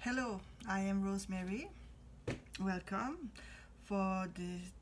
Hello, I am Rosemary. Welcome. For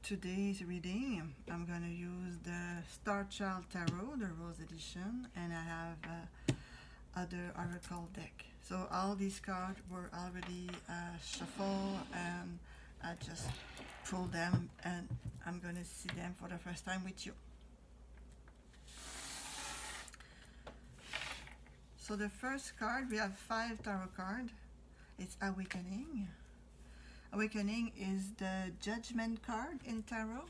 today's reading, I'm going to use the Star Child Tarot, the Rose Edition, and I have other Oracle deck. So all these cards were already shuffled, and I just pulled them, and I'm going to see them for the first time with you. So the first card, we have 5 tarot cards. It's Awakening. Awakening is the Judgment card in tarot.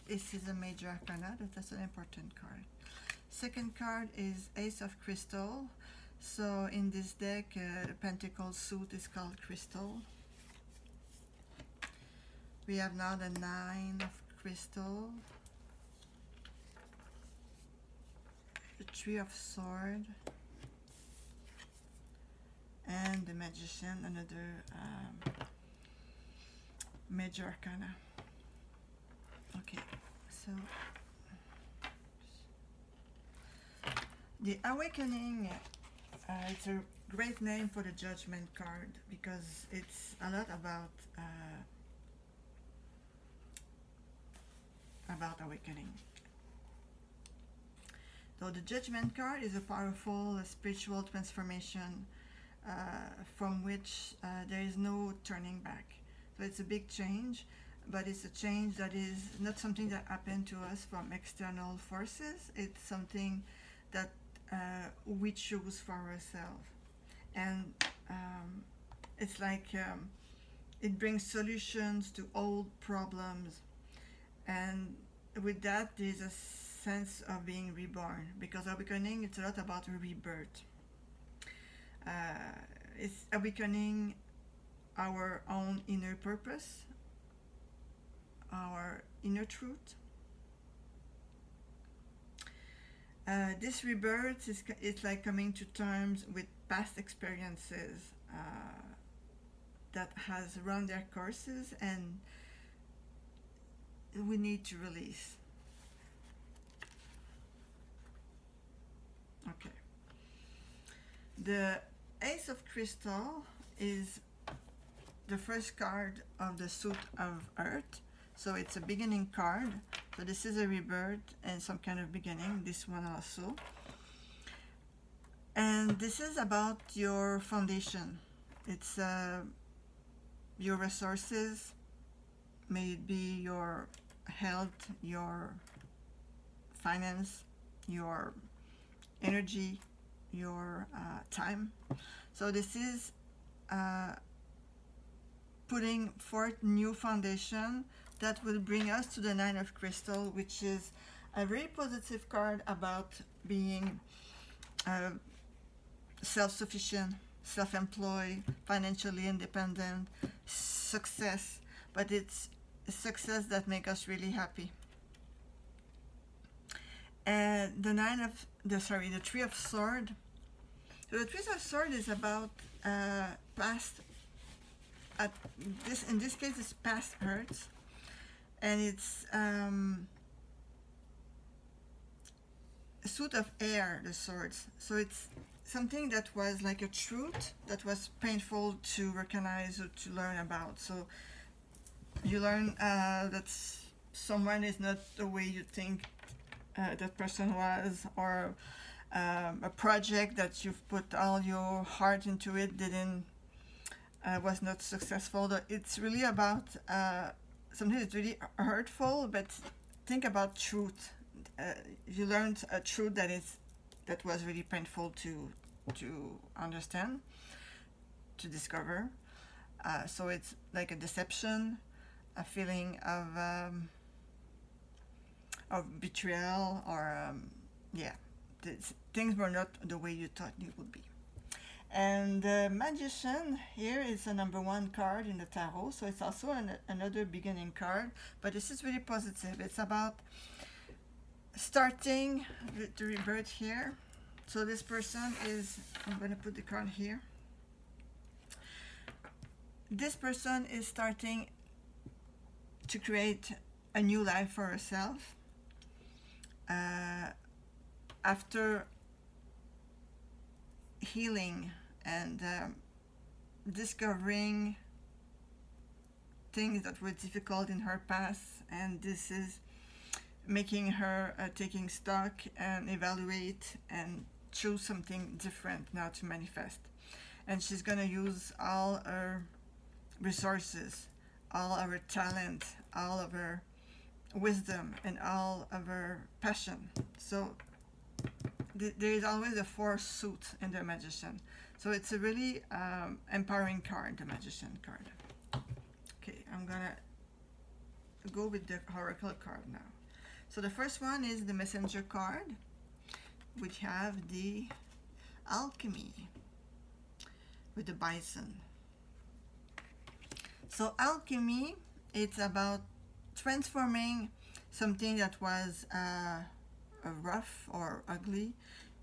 This is a major arcana, that's an important card. Second card is Ace of Crystal. So in this deck, the Pentacle suit is called Crystal. We have now the 9 of Crystal, the 3 of Sword, and the Magician, another major arcana. Okay, so the Awakening, it's a great name for the Judgment card because it's a lot about awakening. So the Judgment card is a powerful spiritual transformation from which there is no turning back. So it's a big change, but it's a change that is not something that happened to us from external forces. It's something that we choose for ourselves. And it's like it brings solutions to old problems. And with that, there's a sense of being reborn, because awakening, it's a lot about rebirth. It's awakening our own inner purpose, our inner truth. This rebirth is like coming to terms with past experiences that has run their courses, and we need to release. Okay. The Ace of Crystal is the first card of the suit of Earth. So it's a beginning card. So this is a rebirth and some kind of beginning. This one also. And this is about your foundation. It's your resources. May it be your health, your finance, your energy, your time. So this is putting forth new foundation that will bring us to the 9 of Crystal, which is a very positive card about being self-sufficient, self-employed, financially independent, success, but it's success that makes us really happy. And the 3 of Sword. So the 3 of Sword is about past. In this case, it's past hurts, and it's a suit of air. The swords. So it's something that was like a truth that was painful to recognize or to learn about. So you learn that someone is not the way you think that person was, or a project that you've put all your heart into it was not successful. It's really about something that's really hurtful, but think about truth. You learned a truth that was really painful to understand, to discover. So it's like a deception, a feeling of betrayal, or things were not the way you thought they would be. And the Magician here is a number 1 card in the tarot, so it's also another beginning card, but this is really positive. It's about starting the rebirth here. So this person is, I'm going to put the card here. This person is starting to create a new life for herself after healing and discovering things that were difficult in her past, and this is making her taking stock and evaluate and choose something different now to manifest. And she's gonna use all her resources, all of her talent, all of her wisdom, and all of her passion. So there is always a force suit in the Magician. So it's a really empowering card, the Magician card. Okay, I'm gonna go with the Oracle card now. So the first one is the Messenger card. We have the Alchemy with the Bison. So Alchemy, it's about transforming something that was rough or ugly,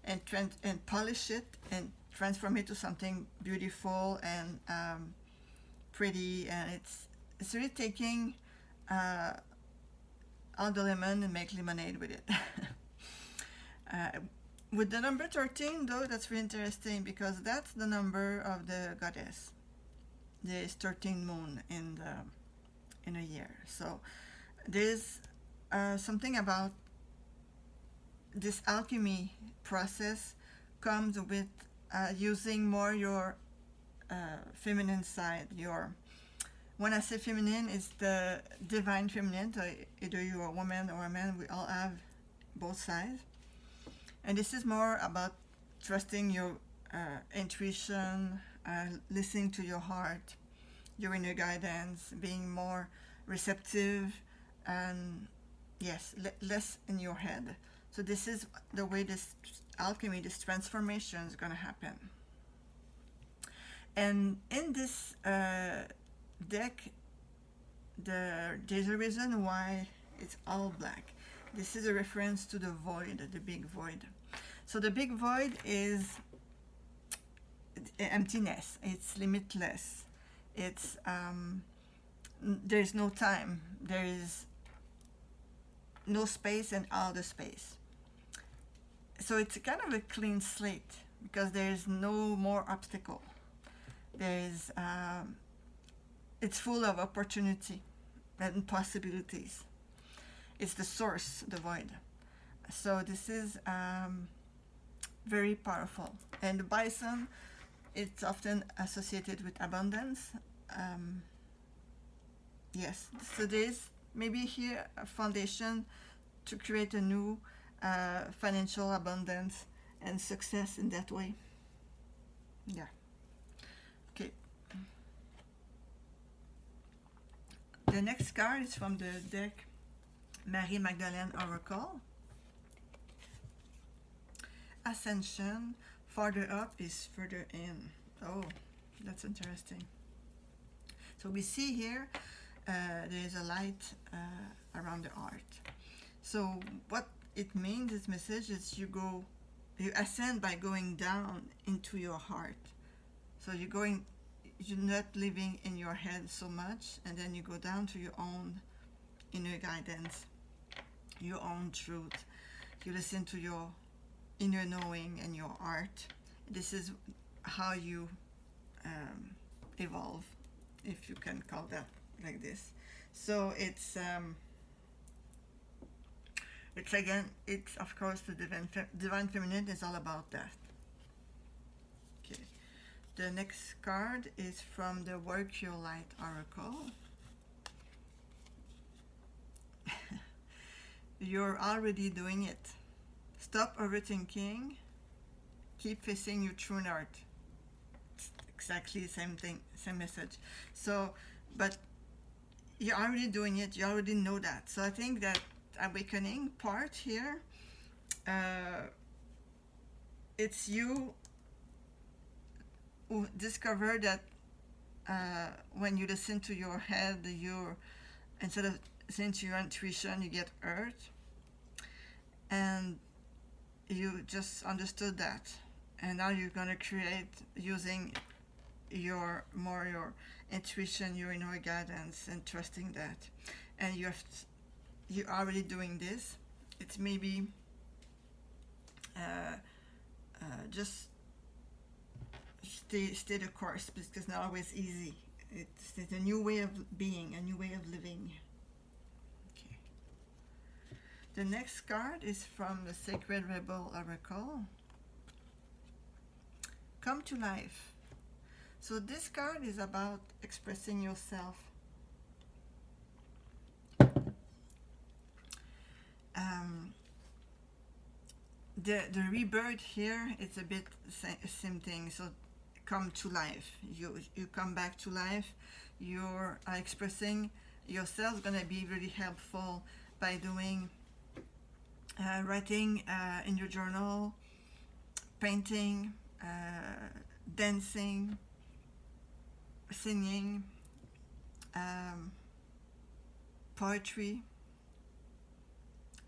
and polish it and transform it to something beautiful and pretty. And it's really taking all the lemon and make lemonade with it. With the number 13 though, that's really interesting because that's the number of the goddess. There is 13 moon in a year. So there's something about this alchemy process comes with using more your feminine side. When I say feminine, it's the divine feminine. So either you're a woman or a man, we all have both sides. And this is more about trusting your intuition, listening to your heart, your inner guidance, being more receptive, and yes, less in your head. So this is the way this alchemy, this transformation is going to happen. And in this deck, there's a reason why it's all black. This is a reference to the void, the big void. So the big void is emptiness. It's limitless. It's there's no time. There is no space and all the space. So it's kind of a clean slate because there's no more obstacle. There's it's full of opportunity and possibilities. It's the source, the void. So this is very powerful. And the bison, it's often associated with abundance. Yes, so there's maybe here a foundation to create a new financial abundance and success in that way. Yeah. Okay. The next card is from the deck Marie Magdalene Oracle. Ascension, farther up is further in. Oh, that's interesting. So we see here there is a light around the heart. So what it means, this message, is you ascend by going down into your heart. So you're not living in your head so much, and then you go down to your own inner guidance, your own truth. You listen to your inner knowing and your art. This is how you evolve, if you can call that like this. So it's of course the divine feminine is all about that. Okay. The next card is from the Work Your Light Oracle. You're already doing it. Stop overthinking. Keep facing your true north. It's exactly the same thing, same message. So, but you're already doing it. You already know that. So I think that awakening part here, it's you who discover that when you listen to your head, instead of listening to your intuition, you get hurt. And you just understood that, and now you're going to create using your intuition, your inner guidance, and trusting that. And you're already doing this. It's maybe just stay the course, because it's not always easy. It's a new way of being, a new way of living. Okay. The next card is from the Sacred Rebel Oracle. Come to life. So this card is about expressing yourself. The rebirth here, it's a bit same thing. So come to life. You come back to life. You're expressing yourself. Gonna be really helpful by doing writing in your journal, painting, dancing, singing, poetry,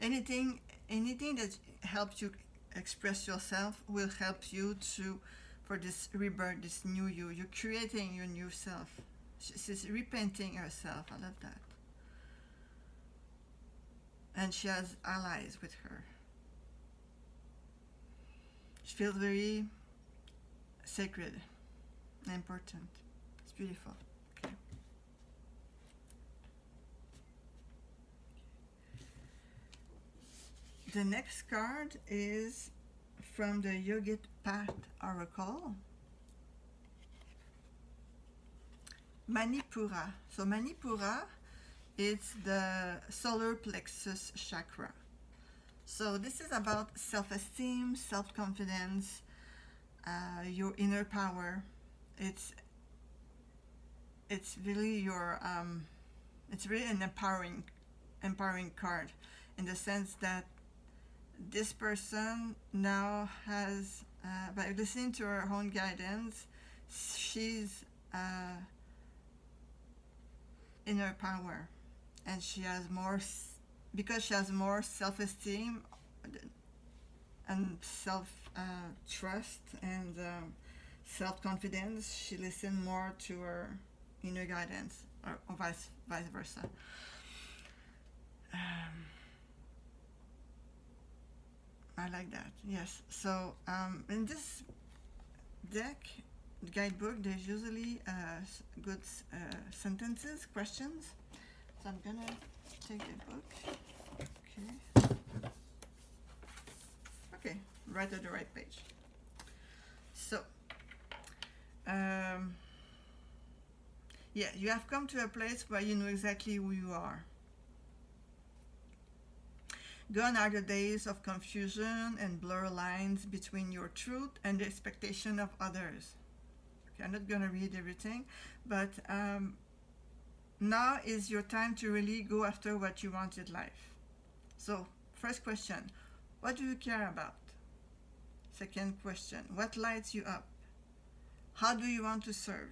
anything that helps you express yourself will help you for this rebirth, this new you. You're creating your new self. She's repainting herself. I love that. And she has allies with her. She feels very sacred and important. It's beautiful. Okay. The next card is from the Yogit Path Oracle. Manipura. So Manipura is the solar plexus chakra. So this is about self-esteem, self-confidence, your inner power. It's really your it's really an empowering card, in the sense that this person now has, by listening to her own guidance, she's in her power, and she has more, because she has more self-esteem and self-trust and self-confidence. She listens more to her inner guidance, or vice versa. I like that. Yes. So in this deck, the guidebook, there's usually good sentences, questions. So I'm gonna take the book. Okay. Okay. Right at the right page. So. Yeah, you have come to a place where you know exactly who you are. Gone are the days of confusion and blur lines between your truth and the expectation of others. Okay, I'm not going to read everything, but now is your time to really go after what you want in life. So, first question, what do you care about? Second question, what lights you up? How do you want to serve?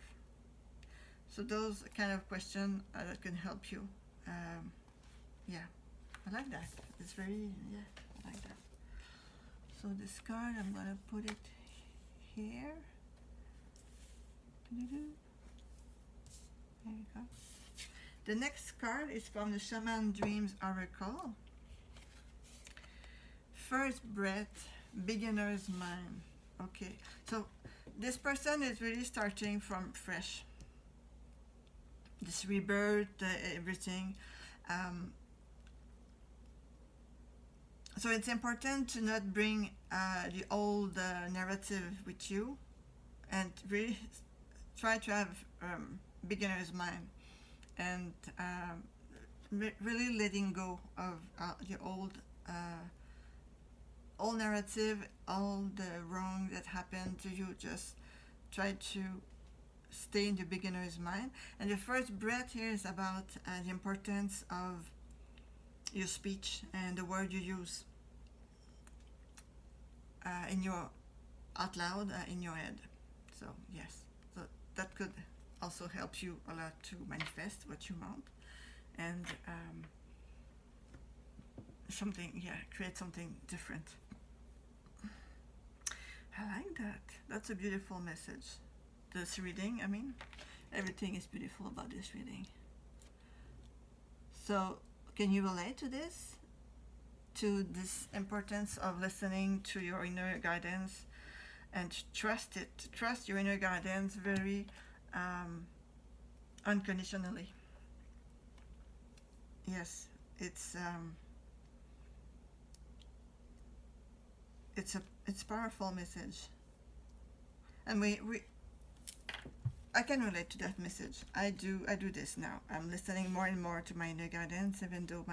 So those kind of questions that can help you. Yeah, I like that. It's very, yeah, I like that. So this card, I'm going to put it here. There you go. The next card is from the Shaman Dreams Oracle. First breath, beginner's mind. Okay, so this person is really starting from fresh. This rebirth, everything. So it's important to not bring the old narrative with you, and really try to have beginner's mind, and really letting go of the old narrative, all the wrong that happened to you. Just try to stay in the beginner's mind. And the first breath here is about the importance of your speech and the word you use in your out loud, in your head. So yes, so that could also help you a lot to manifest what you want, and create something different. I like that. That's a beautiful message. This reading, I mean, everything is beautiful about this reading. So, can you relate to this? To this importance of listening to your inner guidance and to trust it, to trust your inner guidance very unconditionally. Yes, it's a powerful message, and we I can relate to that message. I do this now. I'm listening more and more to my inner guidance, even though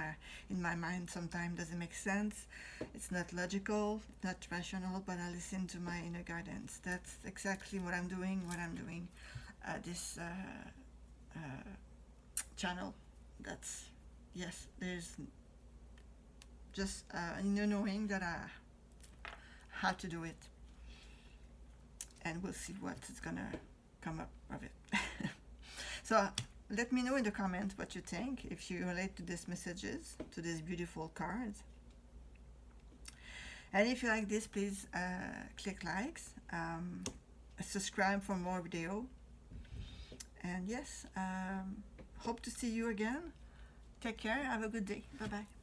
in my mind sometimes doesn't make sense. It's not logical, not rational, but I listen to my inner guidance. That's exactly what I'm doing. This channel. That's yes. There's just knowing that I have to do it, and we'll see what's gonna come up of it. So let me know in the comments what you think, if you relate to these messages, to these beautiful cards. And if you like this, please click likes, subscribe for more video. And yes, hope to see you again. Take care, have a good day. Bye bye.